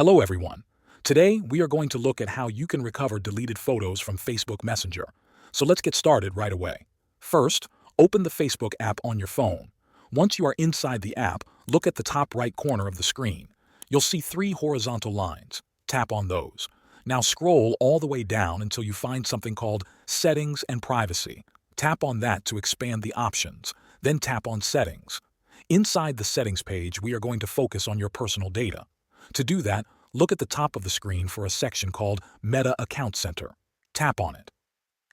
Hello everyone. Today we are going to look at how you can recover deleted photos from Facebook Messenger. So let's get started right away. First, open the Facebook app on your phone. Once you are inside the app, look at the top right corner of the screen. You'll see three horizontal lines. Tap on those. Now scroll all the way down until you find something called Settings and Privacy. Tap on that to expand the options. Then tap on Settings. Inside the Settings page, we are going to focus on your personal data. To do that, look at the top of the screen for a section called Meta Account Center. Tap on it.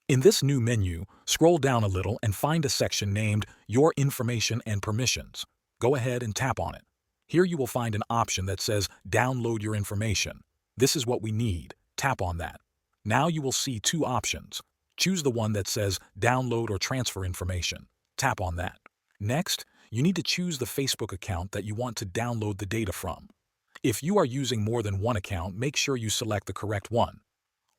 In this new menu, scroll down a little and find a section named Your Information and Permissions. Go ahead and tap on it. Here you will find an option that says Download Your Information. This is what we need. Tap on that. Now you will see two options. Choose the one that says Download or Transfer Information. Tap on that. Next, you need to choose the Facebook account that you want to download the data from. If you are using more than one account, make sure you select the correct one.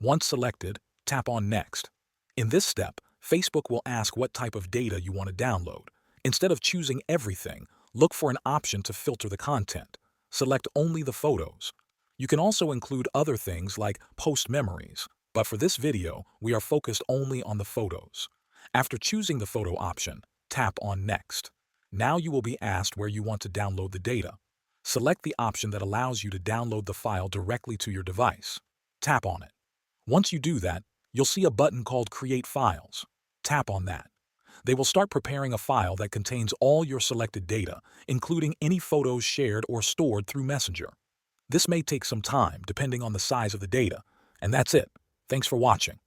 Once selected, tap on Next. In this step, Facebook will ask what type of data you want to download. Instead of choosing everything, look for an option to filter the content. Select only the photos. You can also include other things like post memories, but for this video, we are focused only on the photos. After choosing the photo option, tap on Next. Now you will be asked where you want to download the data. Select the option that allows you to download the file directly to your device. Tap on it. Once you do that, you'll see a button called Create Files. Tap on that. They will start preparing a file that contains all your selected data, including any photos shared or stored through Messenger. This may take some time depending on the size of the data. And that's it. Thanks for watching.